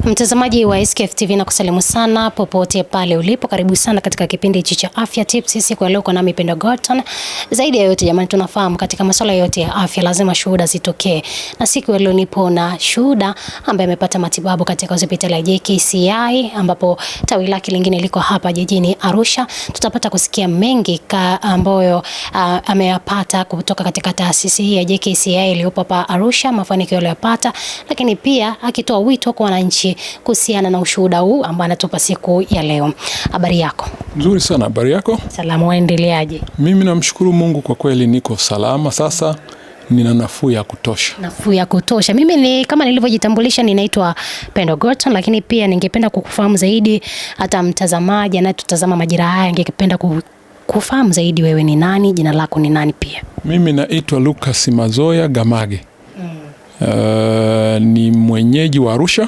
Mtazamaji wa SKF TV na kusalimu sana popote pale ulipo, karibu sana katika kipindi hichi cha Afya Tips. Sisi kwa leo kuna Pendo Gorton. Zaidi ya yote jamani, tunafahamu katika masuala yote ya afya lazima shuhuda zitokee. Na siku ya leo nipo na shuhuda ambaye amepata matibabu katika hospitali ya JKCI ambapo tawi lake lingine liko hapa jijini Arusha. Tutapata kusikia mengi ambayo ameyapata kutoka katika taasisi hii ya JKCI iliyopo hapa Arusha, mafanikio aliyopata, lakini pia akitoa wito kwa wananchi kuhusiana na ushuhuda huu ambao anatupa siku ya leo. Habari yako? Nzuri sana, habari yako? Salama, waendeleaje? Mimi namshukuru Mungu, kwa kweli niko salama sasa, nina nafuu ya kutosha. Nafuu ya kutosha. Mimi ni kama nilivyojitambulisha, ninaitwa Pendo Gorton, lakini pia ningependa kukufahamu zaidi, hata mtazamaji anayetutazama majira haya angependa kufahamu zaidi wewe ni nani, jina lako ni nani pia? Mimi naitwa Lucas Mazoya Gamage. Ni mwenyeji wa Arusha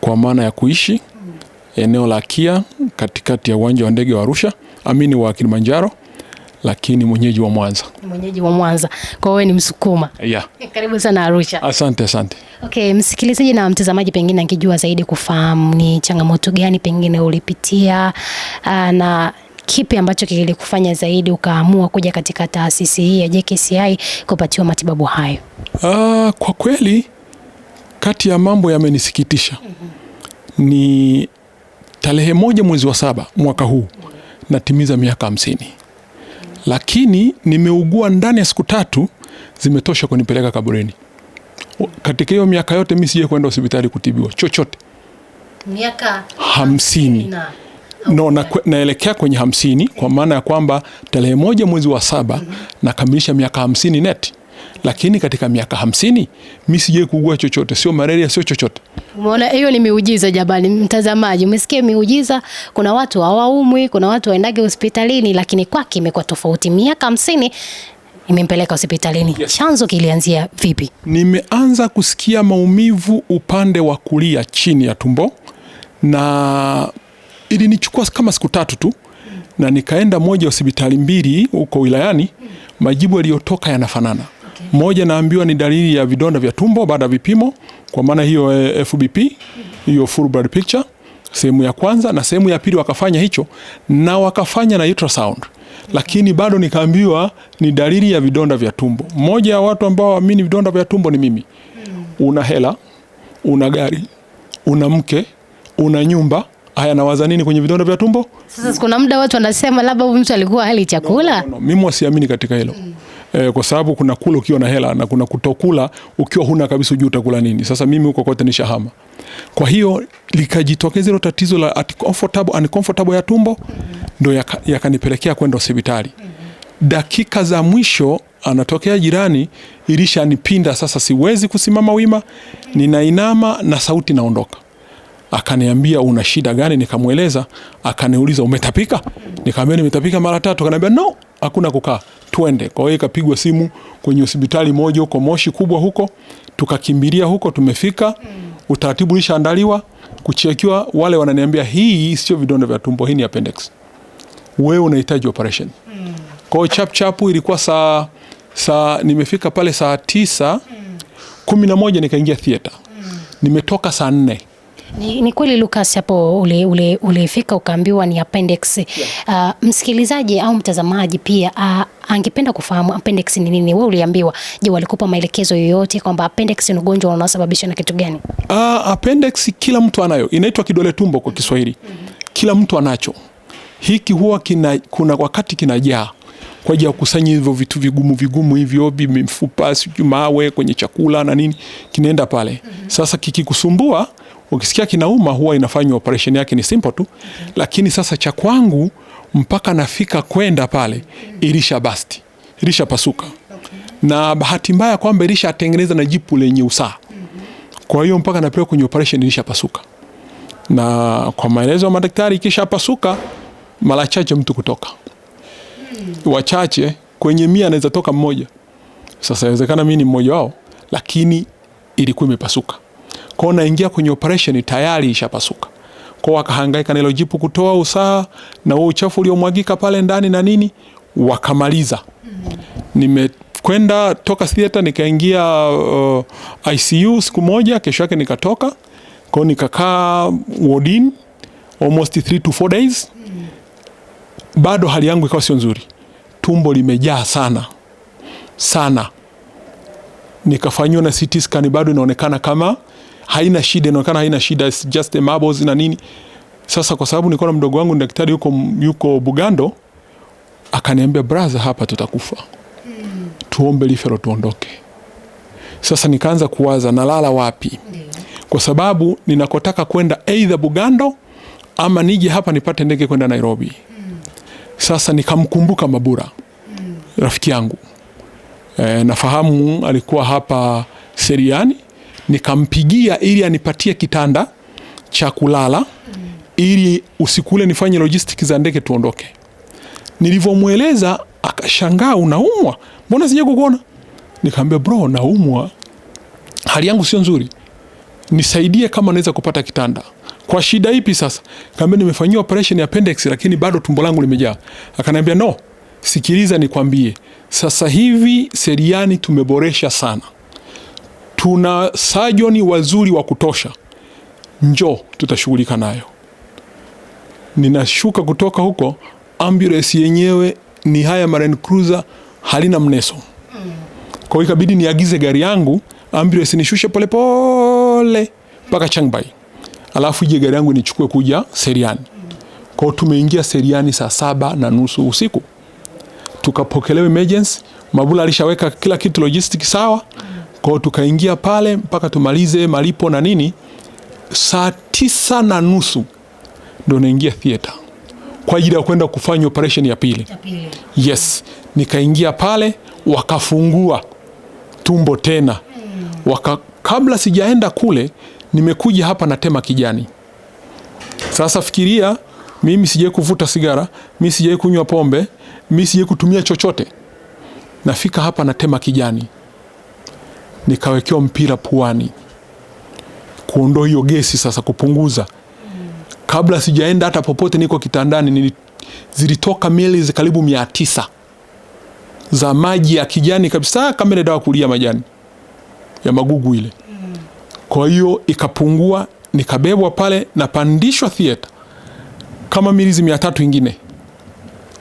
kwa maana ya kuishi eneo la Kia katikati ya uwanja wa ndege wa Arusha, amini wa Kilimanjaro, lakini mwenyeji wa Mwanza. Mwenyeji wa Mwanza. Kwa wewe ni Msukuma. Yeah. Karibu sana Arusha. Asante. Okay, msikilizaji na mtazamaji pengine angejua zaidi kufahamu ni changamoto gani pengine ulipitia na kipi ambacho kilikufanya zaidi ukaamua kuja katika taasisi hii ya JKCI kupatiwa matibabu hayo? Kwa kweli kati ya mambo yamenisikitisha ni tarehe 1 mwezi wa 7 mwaka huu natimiza miaka 50. Lakini nimeugua ndani ya siku 3 zimetosha kunipeleka kaburini. Katika hiyo miaka yote mimi sije kwenda hospitali kutibiwa chochote. Miaka 50. Naelekea kwenye 50 kwa maana ya kwamba tarehe 1 mwezi wa 7 nakamilisha miaka 50 net. Lakini katika miaka 50 mimi sije kuugua chochote, sio malaria, sio chochote. Umeona, hiyo ni miujiza jamani. Mtazamaji, umesikia miujiza? Kuna watu hawaumwi, kuna watu waendage hospitalini, lakini kwake imekuwa tofauti. Miaka 50 imempeleka hospitalini. Yes. Chanzo kilianzia vipi? Nimeanza kusikia maumivu upande wa kulia chini ya tumbo, na ilinichukua kama siku 3 tu, na nikaenda moja hospitali 2 huko wilayani. Majibu yaliyotoka yanafanana. Moja naambiwa ni dalili ya vidonda vya tumbo baada ya vipimo, kwa maana hiyo FBP, hiyo full blood picture, sehemu ya kwanza, na sehemu ya pili wakafanya hicho na wakafanya na ultrasound. Lakini bado nikaambiwa ni dalili ya vidonda vya tumbo. Mmoja ya watu ambao waamini vidonda vya tumbo ni mimi. Una hela, una gari, una mke, una nyumba, haya nawaza nini kwenye vidonda vya tumbo? Sasa kuna muda watu wanasema labda huyu mtu alikuwa hali chakula. No. Mimi wasiamini katika hilo. Kwa sababu kuna kula ukiwa na hela na kuna kutokula ukiwa huna kabisa, ujue utakula nini. Sasa mimi huko kote nishahama. Kwa hiyo likajitokeza hilo tatizo la uncomfortable ya tumbo, ndio yakanipelekea kwenda hospitali. Dakika za mwisho anatokea jirani, ilishanipinda sasa, siwezi kusimama wima, ninainama na sauti naondoka. Akaniambia una shida gani? Nikamweleza. Akaniuliza umetapika? Nikamwambia nimetapika mara 3. Akaniambia no, hakuna kukaa, twende. Kwa hiyo ikapigwa simu kwenye hospitali moja huko Moshi kubwa huko, tukakimbilia huko. Tumefika, utaratibu ulishaandaliwa, kuchekiwa. Wale wananiambia hii sio vidonda vya tumbo, hii ni appendix, wewe unahitaji operation. Kwa hiyo chap ilikuwa saa nimefika pale saa 9:11 nikaingia theater. Nimetoka saa 4. Ni kweli Lucas, hapo ulifika ukaambiwa ni appendix. Yeah. Msikilizaji au mtazamaji pia angependa kufahamu appendix ni nini. Wewe uliambiwa, je, walikupa maelekezo yoyote kwamba appendix ni ugonjwa unaosababishwa na kitu gani? Appendix kila mtu anayo. Inaitwa kidole tumbo kwa Kiswahili. Kila mtu anacho. Hiki huwa kuna wakati kinajaa kwa ajili ya kukusanya hivyo vitu vigumu hivyo, mifupa, mawe kwenye chakula na nini, kinaenda pale. Sasa kikikusumbua, ukisikia kinauma, huwa inafanywa operation yake ni simple tu. Lakini sasa cha kwangu mpaka nafika kwenda pale ilisha pasuka. Na bahati mbaya kwamba ilishatengeneza na jipu lenye usaha. Kwa hiyo mpaka napeleka kwenye operation ilisha pasuka. Na kwa maelezo ya madaktari, ikisha pasuka mara chache mtu kutoka. Wachache kwenye 100 anaweza toka mmoja. Sasa inawezekana mimi ni mmoja wao, lakini ilikuwa imepasuka. Kwa hiyo naingia kwenye operation tayari ishapasuka. Kwa hiyo wakahangaika na hilo jipu kutoa usaha na huo uchafu uliomwagika pale ndani na nini, wakamaliza. Nimekwenda toka theater nikaingia ICU siku moja, kesho yake nikatoka. Kwa nikakaa wardini almost 3 to 4 days. Bado hali yangu ikawa sio nzuri. Tumbo limejaa sana. Sana. Nikafanywa na CT scan, bado inaonekana kama haina shida, inaonekana haina shida, it's just a marbles na nini. Sasa kwa sababu nilikuwa na mdogo wangu daktari yuko Bugando, akaniambia brother, hapa tutakufa. Tuombe referral tuondoke. Sasa nikaanza kuwaza nalala wapi? Kwa sababu ninakotaka kwenda either Bugando ama nije hapa nipate ndege kwenda Nairobi. Sasa nikamkumbuka Mabura, rafiki yangu. Nafahamu alikuwa hapa Seriani, nikampigia ili anipatie kitanda cha kulala ili usiku ule nifanye logistics za ndege tuondoke. Nilivyomueleza akashangaa, unaumwa? Mbona sije kukuona? Nikamwambia bro, naumwa. Hali yangu sio nzuri. Nisaidie kama naweza kupata kitanda. Kwa shida ipi sasa? Nikamwambia nimefanyiwa operation ya appendix lakini bado tumbo langu limejaa. Akaniambia no, sikiliza nikwambie. Sasa hivi Seriani tumeboresha sana. Tuna surgeon wazuri wa kutosha. Njoo tutashughulika nayo. Ninashuka kutoka huko, ambulance yenyewe ni haya Marine Cruiser, halina mneso. Kwa hiyo ikabidi niagize gari yangu, ambulance nishushe pole pole mpaka Changbai. Alafu ije gari yangu nichukue kuja Seriani. Kwa hiyo tumeingia Seriani saa 7:30 usiku. Tukapokelewa emergency, Mabula alishaweka kila kitu logistics sawa. Kwa hiyo tukaingia pale mpaka tumalize malipo na nini. Saa 9:30 ndo naingia theater kwa ajili ya kwenda kufanya operation ya pili. Yes, nikaingia pale, wakafungua tumbo tena. Kabla sijaenda kule, nimekuja hapa na tema kijani. Sasa fikiria, mimi sijawahi kuvuta sigara, mimi sijawahi kunywa pombe, mimi sijawahi kutumia chochote. Nafika hapa na tema kijani. Nikawekewa mpira puani kuondoa hiyo gesi, sasa kupunguza. Kabla sijaenda hata popote, niko kitandani, zilitoka mili karibu 900 za maji ya kijani kabisa, kama ile dawa kulia majani ya magugu ile. Kwa hiyo ikapungua, nikabebwa pale na pandishwa theater kama milizi 300 ingine.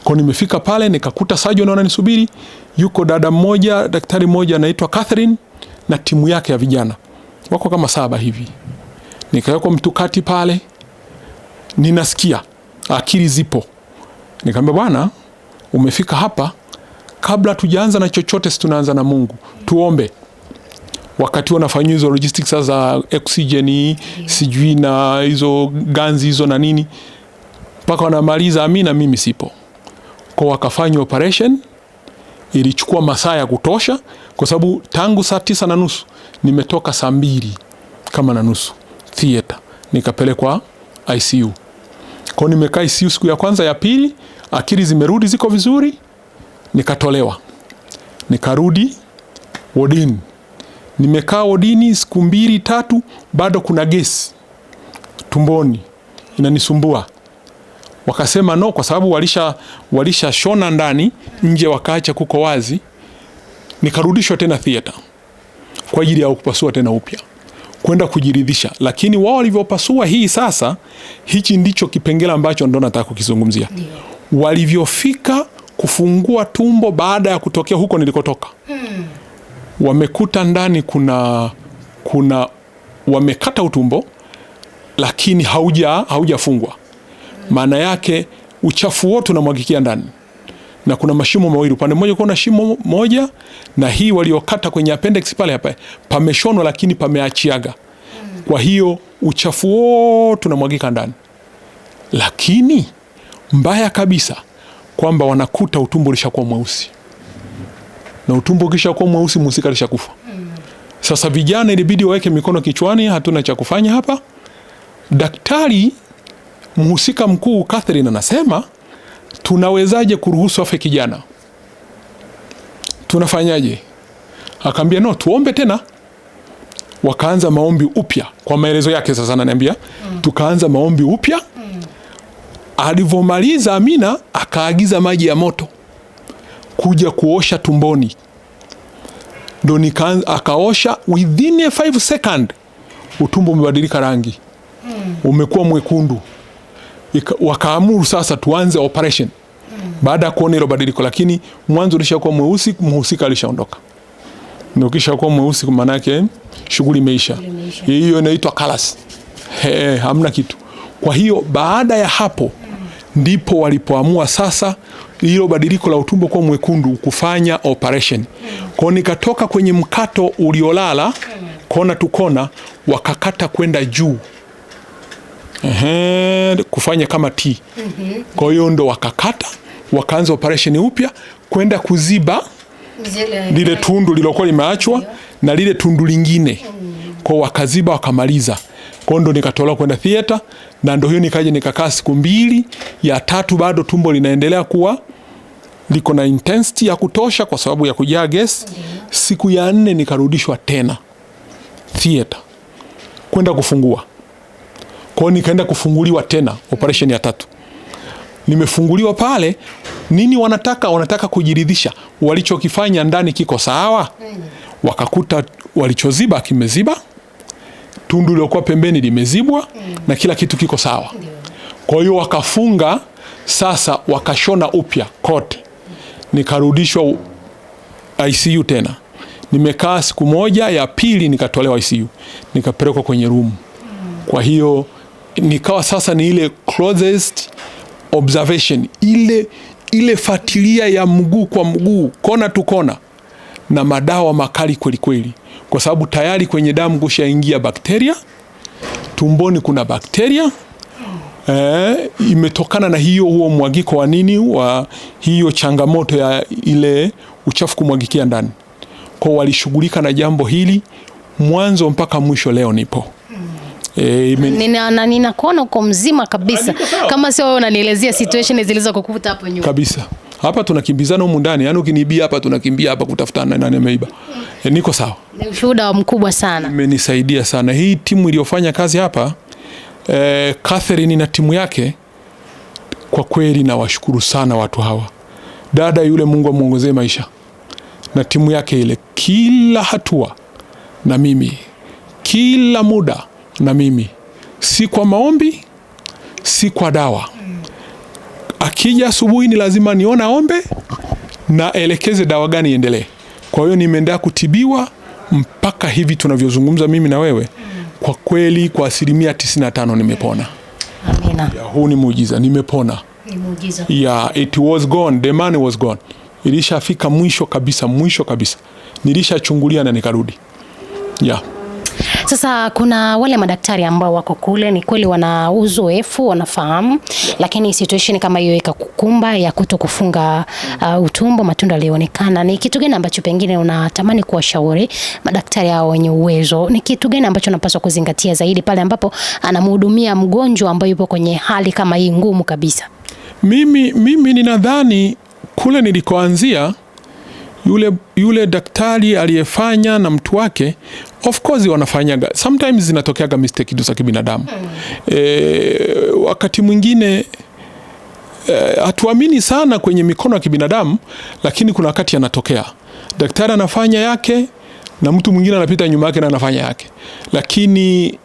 Kwa nimefika pale nikakuta surgeon wananisubiri, yuko dada mmoja, daktari mmoja anaitwa Catherine na timu yake ya vijana. Wako kama 7 hivi. Nikawekwa mtukati pale, ninasikia akili zipo. Nikamwambia bwana, umefika hapa, kabla tujaanza na chochote tunaanza na Mungu. Tuombe. Wakati wanafanya hizo logistics za oxygen, sijui na hizo ganzi hizo na nini, mpaka wanamaliza amina, mimi sipo. Kwa wakafanya operation, ilichukua masaa ya kutosha, kwa sababu tangu saa 9:30 nimetoka saa 2:30 theater, nikapelekwa ICU. Kwa nimekaa ICU siku ya kwanza, ya pili, akili zimerudi ziko vizuri, nikatolewa. Nikarudi wodini. Nimekaa wodini siku 2-3, bado kuna gesi tumboni inanisumbua. Wakasema no, kwa sababu walisha shona ndani, nje wakaacha kuko wazi. Nikarudishwa tena theater kwa ajili ya kupasua tena upya, kwenda kujiridhisha. Lakini wao walivyopasua hii sasa, hichi ndicho kipengele ambacho ndo nataka kukizungumzia. Walivyofika kufungua tumbo baada ya kutokea huko nilikotoka, wamekuta ndani kuna wamekata utumbo lakini haujafungwa. Maana yake uchafu wote unamwagikia ndani. Na kuna mashimo mawili, upande mmoja kuna shimo moja, na hii waliokata kwenye appendix pale hapa pameshonwa lakini pameachiaga. Kwa hiyo uchafu wote unamwagika ndani. Lakini mbaya kabisa kwamba wanakuta utumbo ulishakuwa mweusi. Na utumbo ukishakuwa mweusi, mhusika alishakufa. Sasa vijana ilibidi waweke mikono kichwani, hatuna cha kufanya hapa. Daktari mhusika mkuu Catherine anasema, tunawezaje kuruhusu afe kijana? Tunafanyaje? Akaambia no, tuombe tena. Wakaanza maombi upya kwa maelezo yake. Sasa ananiambia tukaanza maombi upya. Alivyomaliza Amina akaagiza maji ya moto kuja kuosha tumboni. Ndo akaosha within a 5 second utumbo umebadilika rangi, umekuwa mwekundu. Wakaamuru sasa tuanze operation baada ya kuona hilo badiliko, lakini mwanzo ulishakuwa mweusi, mhusika alishaondoka. Na ukishakuwa mweusi maana yake shughuli imeisha. Hiyo inaitwa callus. Hamna kitu. Kwa hiyo baada ya hapo ndipo walipoamua sasa hilo badiliko la utumbo kuwa mwekundu kufanya operation. Kwa nikatoka kwenye mkato uliolala kona tu kona, wakakata kwenda juu. Kufanya kama T. Kwa hiyo ndo wakakata, wakaanza operation upya kwenda kuziba lile tundu lilokuwa limeachwa na lile tundu lingine. Kwa wakaziba wakamaliza. Kwa ndo nikatolewa kwenda theater, na ndo hiyo nikaja nikakaa siku 2, ya 3 bado tumbo linaendelea kuwa liko na intensity ya kutosha kwa sababu ya kujaa gas. Siku ya 4 nikarudishwa tena theater kwenda kufungua. Kwa hiyo nikaenda kufunguliwa tena operation ya 3. Nimefunguliwa pale, nini wanataka kujiridhisha walichokifanya ndani kiko sawa. Wakakuta walichoziba kimeziba, tundu lilokuwa pembeni limezibwa, na kila kitu kiko sawa. Kwa hiyo wakafunga sasa, wakashona upya kote. Nikarudishwa ICU tena. Nimekaa siku 1, ya pili nikatolewa ICU, nikapelekwa kwenye room. Kwa hiyo nikawa sasa ni ile closest observation, ile fatilia ya mguu kwa mguu, kona tu kona, na madawa makali kweli kweli, kwa sababu tayari kwenye damu kushaingia bakteria, tumboni kuna bakteria. Imetokana na huo mwagiko wa nini, wa hiyo changamoto ya ile uchafu kumwagikia ndani. Kwa walishughulika na jambo hili mwanzo mpaka mwisho. Leo nipo ninakuona uko mzima kabisa, kama sio wewe unanielezea situation zilizokukuta hapo nyuma kabisa. Hapa tunakimbizana humu ndani, yani ukinibia hapa tunakimbia hapa kutafutana nani ameiba. Niko sawa. Ni ushuhuda mkubwa sana. Imenisaidia sana hii timu iliyofanya kazi hapa, Catherine na timu yake. Kwa kweli nawashukuru sana watu hawa. Dada yule, Mungu amuongezee maisha, na timu yake ile, kila hatua na mimi, kila muda na mimi, si kwa maombi, si kwa dawa. Akija asubuhi ni lazima niona ombe na elekeze dawa gani iendelee. Kwa hiyo nimeendelea kutibiwa mpaka hivi tunavyozungumza mimi na wewe. Kwa kweli kwa 95% nimepona. Amina. Huu ni muujiza, nimepona. Ni muujiza. It was gone, the money was gone. Ilishafika mwisho kabisa. Nilishachungulia na nikarudi. Sasa kuna wale madaktari ambao wako kule, ni kweli wana uzoefu, wanafahamu, lakini situation kama hiyo ikakukumba ya kuto kufunga utumbo, matunda yalionekana. Ni kitu gani ambacho pengine unatamani kuwashauri madaktari hao wenye uwezo? Ni kitu gani ambacho unapaswa kuzingatia zaidi pale ambapo anamhudumia mgonjwa ambaye yupo kwenye hali kama hii ngumu kabisa? Mimi ninadhani kule nilikoanzia, yule daktari aliyefanya na mtu wake, of course wanafanyaga, sometimes zinatokeaga mistake za kibinadamu. Wakati mwingine hatuamini sana kwenye mikono ya kibinadamu, lakini kuna wakati yanatokea. Daktari anafanya yake na mtu mwingine anapita nyuma yake na anafanya yake. Lakini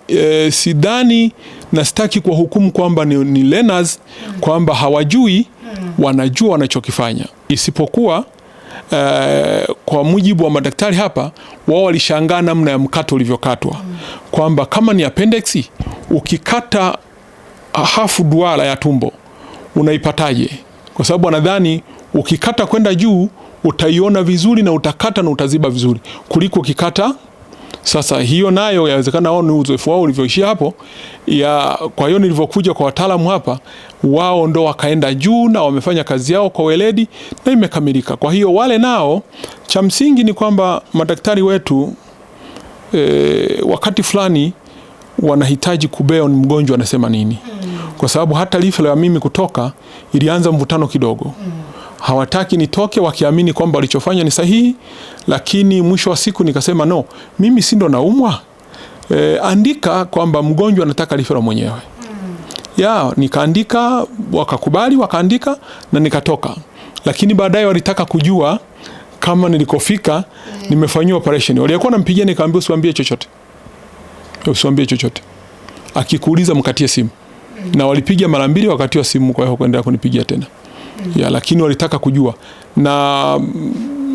sidhani na sitaki kwa hukumu kwamba ni learners, kwamba hawajui, wanajua wanachokifanya. Isipokuwa kwa mujibu wa madaktari hapa, wao walishangaa namna ya mkato ulivyokatwa, kwamba kama ni appendix, ukikata hafu duara ya tumbo unaipataje? Kwa sababu wanadhani ukikata kwenda juu utaiona vizuri na utakata na utaziba vizuri kuliko ukikata. Sasa hiyo nayo yawezekana wao ni uzoefu wao ulivyoishia hapo. Kwa hiyo nilivyokuja kwa wataalamu hapa, wao ndo wakaenda juu na wamefanya kazi yao kwa weledi na imekamilika. Kwa hiyo wale nao, cha msingi ni kwamba madaktari wetu wakati fulani wanahitaji kubeo ni mgonjwa anasema nini. Kwa sababu hata lifle ya mimi kutoka ilianza mvutano kidogo. Hawataki nitoke, wakiamini kwamba walichofanya ni sahihi, lakini mwisho wa siku nikasema no, mimi si ndo naumwa. Andika kwamba mgonjwa anataka referral mwenyewe. Nikaandika, wakakubali, wakaandika na nikatoka. Lakini baadaye walitaka kujua kama nilikofika nimefanyiwa operation. Walikuwa nampigia, nikaambia usiwaambie chochote. Usiwaambie chochote. Akikuuliza mkatie simu. Na walipiga mara 2 wakati wa simu, kwa hiyo kuendelea kunipigia tena. Ya, lakini walitaka kujua. Na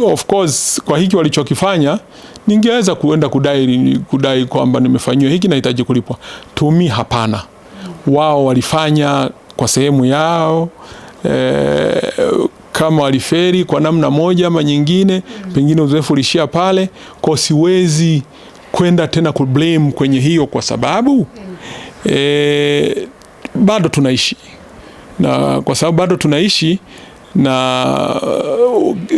of course kwa hiki walichokifanya ningeweza kuenda kudai kwamba nimefanyiwa hiki na hitaji kulipwa. Tumi hapana. Wao walifanya kwa sehemu yao, kama waliferi kwa namna moja ama nyingine, pengine uzoefu ulishia pale, kwa siwezi kwenda tena kublame kwenye hiyo, kwa sababu bado tunaishi. Na kwa sababu bado tunaishi na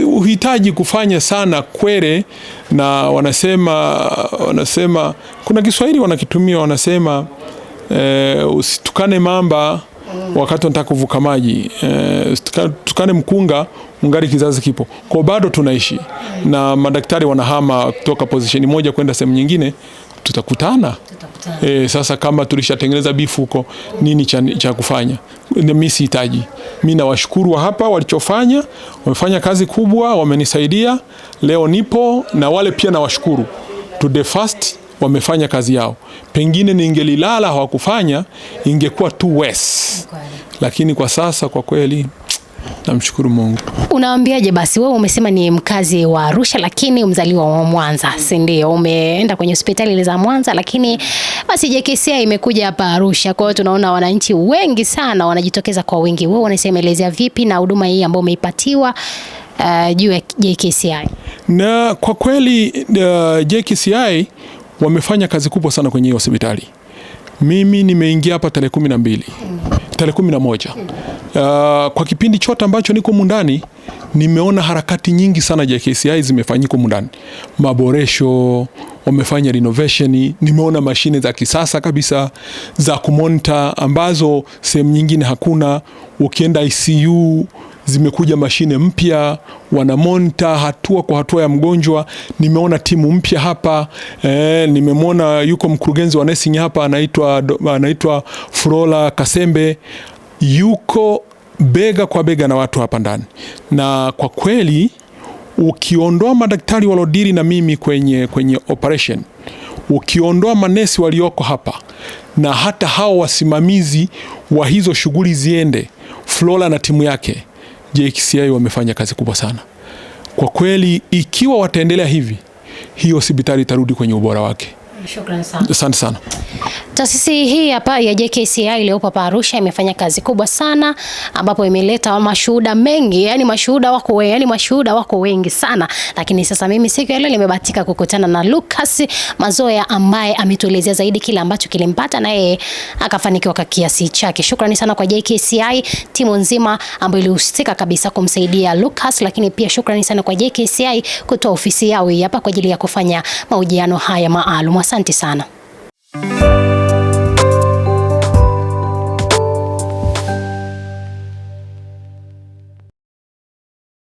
uhitaji kufanya sana kwere, na wanasema kuna Kiswahili wanakitumia, wanasema usitukane mamba wakati unataka kuvuka maji, usitukane mkunga ungali kizazi kipo. Kwa bado tunaishi na madaktari wanahama kutoka position moja kwenda sehemu nyingine, tutakutana. Sasa kama tulishatengeneza bifu huko, nini cha kufanya? Mimi sihitaji. Mimi nawashukuru hapa walichofanya, wamefanya kazi kubwa, wamenisaidia. Leo nipo na wale pia nawashukuru. To the first wamefanya kazi yao. Pengine ningelilala hawakufanya, ingekuwa too worse. Lakini kwa sasa kwa kweli namshukuru Mungu. Unaambiaje basi, wewe umesema ni mkazi wa Arusha lakini mzaliwa wa Mwanza, si ndio? Umeenda kwenye hospitali za Mwanza, lakini basi JKCI imekuja hapa Arusha. Kwa hiyo tunaona wananchi wengi sana wanajitokeza kwa wingi. Wewe unasemelezea vipi na huduma hii ambayo umeipatiwa juu ya JKCI? Na kwa kweli JKCI wamefanya kazi kubwa sana kwenye hiyo hospitali. Mimi nimeingia hapa tarehe 12. Tarehe 11. Kwa kipindi chote ambacho niko mundani, nimeona harakati nyingi sana JKCI zimefanyika mundani. Maboresho, wamefanya renovation, nimeona mashine za kisasa kabisa za kumonita ambazo sehemu nyingine hakuna. Ukienda ICU zimekuja mashine mpya, wanamonita hatua kwa hatua ya mgonjwa. Nimeona timu mpya hapa, nimemwona yuko mkurugenzi wa nursing hapa anaitwa Frola Kasembe, yuko bega kwa bega na watu hapa ndani. Na kwa kweli ukiondoa madaktari walodiri na mimi kwenye operation, ukiondoa manesi walioko hapa na hata hao wasimamizi wa hizo shughuli ziende, Frola na timu yake, JKCI wamefanya kazi kubwa sana. Kwa kweli ikiwa wataendelea hivi, hiyo hospitali itarudi kwenye ubora wake. Shukrani sana. Asante sana. Taasisi hii hapa ya JKCI iliyopo hapa Arusha imefanya kazi kubwa sana, ambapo imeleta mashuhuda mengi, yani mashuhuda wako wengi sana. Lakini sasa mimi siku ya leo nimebahatika kukutana na Lucas Mazoya ambaye ametuelezea zaidi kile ambacho kilimpata na yeye akafanikiwa kwa kiasi chake. Shukrani sana kwa JKCI, timu nzima ambayo ilihusika kabisa kumsaidia Lucas, lakini pia shukrani sana kwa JKCI kutoa ofisi yao hapa kwa ajili ya kufanya mahojiano haya maalum. Asante sana.